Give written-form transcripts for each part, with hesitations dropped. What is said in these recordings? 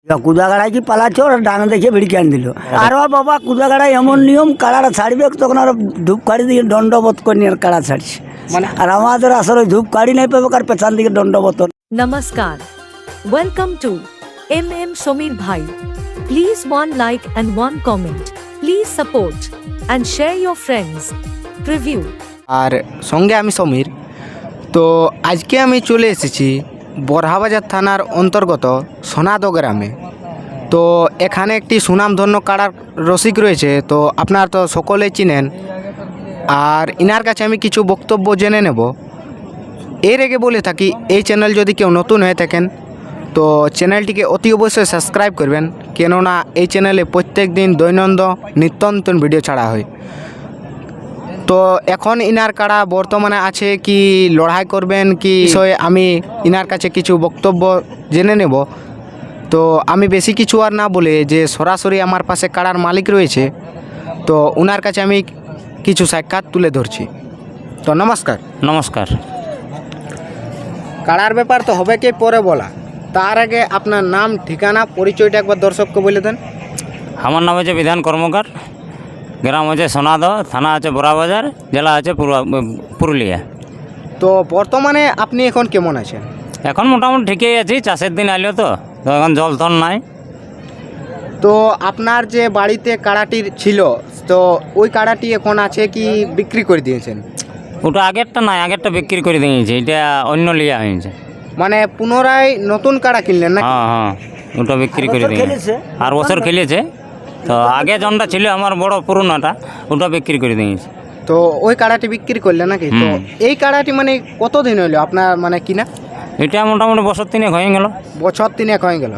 কুদাগাড়ায় কি পালাচ্ছে ওরা ডাং দেখে ভিড়কে আন দিল আর বাবা কুদাগাড়ায় এমন নিয়ম কাড়াটা ছাড়বে তখন আর ধূপকাঠি দিয়ে দণ্ডবোধ করে নিয়ে কাড়া ছাড়ছে মানে আর আমাদের আসলে ওই ধূপকাঠি নাই পাবে আর পেছন দিকে দণ্ডবোধ। Namaskar. Welcome to MM Somir Bhai. Please one like and one comment. Please support and share your friends. Preview. আর সঙ্গে আমি সমীর। তো আজকে আমি চলে এসেছি বরহাবাজার থানার অন্তর্গত সোনাদো গ্রামে। তো এখানে একটি সুনামধন্য কাড়ার রসিক রয়েছে, তো আপনারা তো সকলেই চিনেন। আর ইনার কাছে আমি কিছু বক্তব্য জেনে নেব। এর আগে বলে থাকি, এই চ্যানেল যদি কেউ নতুন হয়ে থাকেন তো চ্যানেলটিকে অতি অবশ্যই সাবস্ক্রাইব করবেন, কেননা এই চ্যানেলে প্রত্যেক দিন দৈনন্দিন নিত্য নতুন ভিডিও ছাড়া হয়। তো এখন ইনার কাড়া বর্তমানে আছে কি লড়াই করবেন কি বিষয়ে আমি ইনার কাছে কিছু বক্তব্য জেনে নেব। তো আমি বেশি কিছু আর না বলে যে সরাসরি আমার পাশে কাড়ার মালিক রয়েছে, তো ওনার কাছে আমি কিছু সাক্ষাৎ তুলে ধরছি। তো নমস্কার। নমস্কার। কাড়ার ব্যাপার তো হবে কি পরে বলা, তার আগে আপনার নাম ঠিকানা পরিচয়টা একবার দর্শককে বলে দেন। আমার নাম হচ্ছে বিধান কর্মকার, গ্রাম হচ্ছে সোনাদো, থানা আছে বড়াবাজার, জেলা আছে পুরুলিয়া। তো বর্তমানে আপনি এখন কেমন আছেন? এখন মোটামুটি ঠিকই আছি, চাষের দিন আইলো তো এখন জল থল নাই। তো আপনার যে বাড়িতে কাড়াটি ছিল, তো ওই কাড়াটি এখন আছে কি বিক্রি করে দিয়েছেন? ওটা আগেরটা নাই, আগেরটা বিক্রি করে দিয়েছে, এটা অন্য লিয়া হয়েছে। মানে পুনরায় নতুন কাড়া কিনলেন না? হ্যাঁ হ্যাঁ, ওটা বিক্রি করে দিয়েছে। আর বছর খেলেছে, তো আগে যনটা ছিল আমার বড় পুরোনোটা, ওটা বিক্রি করে দিয়েছে। তো ওই কাড়াটি বিক্রি করলেন নাকি? তো এই কাড়াটি মানে কতদিন হইলো আপনার মানে কিনা? এটা মোটামুটি বছর তিনেক হয়ে গেল। বছর তিনেক হয়ে গেল।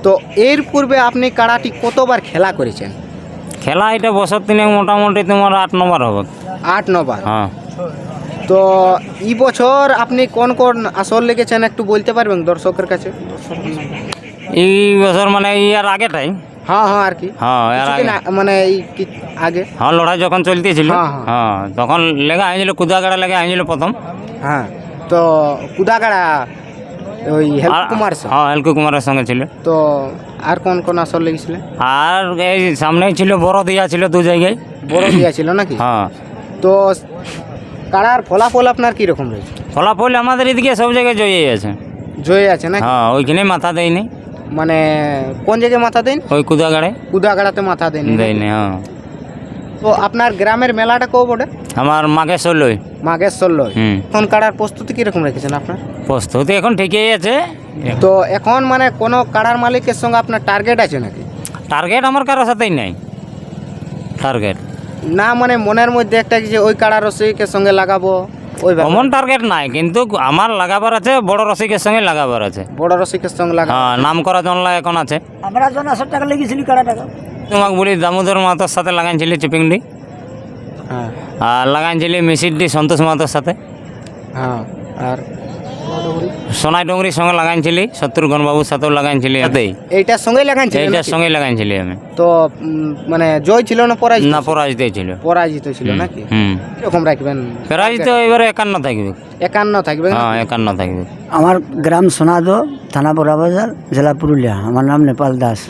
তো এর পূর্বে আপনি কাড়াটি কতবার খেলা করেছেন? খেলা এটা বছর তিনেক মোটামুটি তোমার 8 নম্বর হবে। 8-9 বার। হ্যাঁ। তো এই বছর আপনি কোন কোন আসর লেগেছেন একটু বলতে পারবেন দর্শকের কাছে? এই বছর মানে ইয়ার আগেটাই। হ্যাঁ হ্যাঁ, আর কি হ্যাঁ, এর আগে মানে এই আগে হ্যাঁ লড়াই যখন চলতেছিল, হ্যাঁ, হ্যাঁ তখন লেগা হয়েছিল, কুদাগাড়া লেগা হয়েছিল প্রথম। হ্যাঁ। তো কুদাগাড়া ওই হেল্প কুমার স্যার। হ্যাঁ, হেলকু কুমারের সঙ্গে ছিল। তো আর কোন কোন আসর লেগেছিলেন? আর এই সামনেই ছিল বড় দিয়া ছিল, 2 জায়গায় বড় দিয়া ছিল নাকি? হ্যাঁ। তো কাড়ার ফলাফল আপনার কীরকম রয়েছে? ফলাফল আমাদের এদিকে সব জায়গায় জয়ই আছে। জয়ে আছে নাকি? হ্যাঁ, ওইখানে মাথা দেয়নি। মানে কোন জায়গায় মাথা দেন? ওই কুদাগাড়ায় কুদাগাড়াতে মাথা দেন? দেয়নি। হ্যাঁ। তো আপনার গ্রামের মেলাটা কবে পড়ে? আমার মাঘে 16। মাঘের 16। হুম। এখন কাড়ার প্রস্তুতি কীরকম রেখেছেন আপনার? প্রস্তুতি এখন ঠিকই আছে। তো এখন মানে কোনো কাড়ার মালিকের সঙ্গে আপনার টার্গেট আছে নাকি? টার্গেট আমার কারোর সাথেই নাই টার্গেট। না মানে মনের মধ্যে একটা যে ওই কাড়ার রসিকের সঙ্গে লাগাবো, ওই কমন টার্গেট নাই, কিন্তু আমার লাগাবার আছে, বড় রসিকের সঙ্গে লাগাবার আছে। বড় রসিকের সঙ্গে লাগাবো। হ্যাঁ, নাম করা জনলা এখন আছে। আমরা জন 80 টাকা লেগেছিলি কাড়া টাকা। তোমাকে বলি দামোদর মাহাতোর সাথে লাগাইছিলি চিপিংডি, হ্যাঁ আর লাগাইছিলি মিসিডি সন্তোষ মাহাতোর সাথে। হ্যাঁ। আর সোনাই ডুংরির সঙ্গে লাগাইছিলি, শত্রুঘ্ন বাবুর সাথেও লাগাইছিলি। এতেই এইটার সঙ্গে লাগাইছেন? এইটার সঙ্গে লাগাইছিলি আমি। তো মানে জয় ছিল না পরাজিত? না, পরাজিতই ছিল। পরাজিত ছিল নাকি? কিরকম রাখবেন? পরাজিত এবারে 51 থাকবে। 51 থাকবে? হ্যাঁ, 51 থাকবে। আমার গ্রাম সোনাদো, থানা বড়াবাজার, জেলা পুরুলিয়া। আমার নাম নেপাল দাস।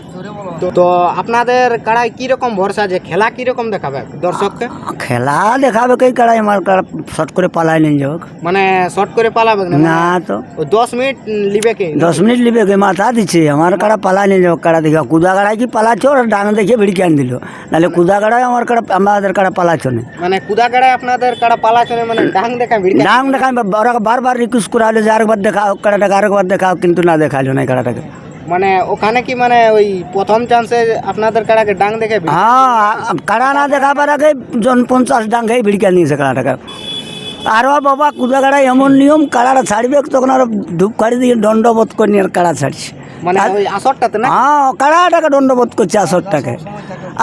তো আপনাদের কাড়ায় কিরকম ভরসা, যে খেলা কিরকম দেখাবে দর্শককে? খেলা দেখাবে কই কাড়াই আমার কাড়া শর্ট করে পালাই নিয়ে যাও। মানে শর্ট করে পালাবে না? না তো ওই 10 মিনিট লিবে কে? 10 মিনিট লিবে কে মাথা দিচ্ছে আমার কাড়া পালাই নিয়ে যাও। কাড়া দেখে কুদাগাড়ায় কি পালাচ্ছ ওরা ডাং দেখে ভিড়কে আন দিল, নাহলে কুদাগাড়ায় আমার কাড়া আমাদের কাড়া পালাচ্ছ না। মানে কুদাগাড়ায় আপনাদের কাড়া পালাচ্ছে না, মানে ডাং দেখা ভিড়? ডাং দেখাই ওরা বারবার রিকোয়েস্ট করা হলো যে আরেকবার দেখাও কাড়াটাকে, আরেকবার দেখাও, কিন্তু না দেখাইলো না এই কাড়াটাকে। মানে ওখানে কি মানে ওই প্রথম চান্সে আপনাদের কাড়াকে ডাং দেখে? হ্যাঁ, কাড়া না দেখাবার আগে 50 ডাং খেয়ে ভিড়কে নিয়েছে কাড়াটাকে। আর বাবা কুদাগাড়ায় এমন নিয়ম কাড়াটা ছাড়বে তখন আর ধূপকাঠি দিয়ে দণ্ডবোধ করে নিয়ে কাড়া ছাড়ছে। মানে ওই আসরটাতে না? হ্যাঁ, কাড়াটাকে দণ্ডবোধ করছে আসরটাকে।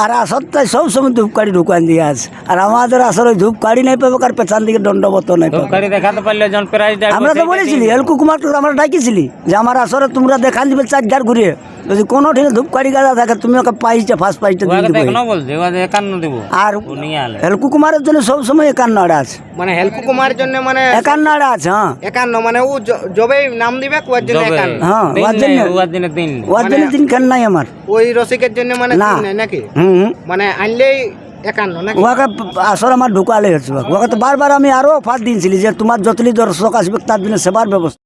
আর আসরটায় সবসময় ধূপকাঠি ঢুকান দিয়ে আছে। আর আমাদের আসর ওই ধূপকাঠি নাই পাবে আর পেছন দিকে দণ্ডবোধ নাই পাবে। ধূপকাঠি দেখাতে পারলে জন প্রাইজ দেয়। আমরা তো বলেছিলি হেলকু কুমার আমরা ডাকিছিলি যে আমার আসরে তোমরা দেখান দিবে 4 ঘুরিয়ে, যদি কোনো ঠিনে ধূপকাঠি গাদা থাকে তুমি ওকে প্রাইজটা ফার্স্ট প্রাইজটা দিয়ে ওকে দিবে। এখনো বলছে ওকে 51 দেবো আর ও নিয়ে আলে হেলকু কুমারের জন্য সবসময় 51 আড়া আছে, মানে হেলকু কুমার জন্য মানে 51 আড়া আছে। হ্যাঁ 51 মানে ও যবেই নাম দিবে ওর জন্য 51। হ্যাঁ দিন ওর নেই, জন্য ওর দিনে দিন নেই। ওর জন্য দিন কেন নাই আমার ওই রসিকের জন্য মানে না। দিন নেই নাকি? হুম মানে আনলেই 51 নাকি? ওকে আসর আমার ঢুকালে হচ্ছে ওকে তো বারবার আমি আরো অফার দিয়েছিলি যে তোমার যতলি দর্শক আসবে তার জন্য সেবার ব্যবস্থা।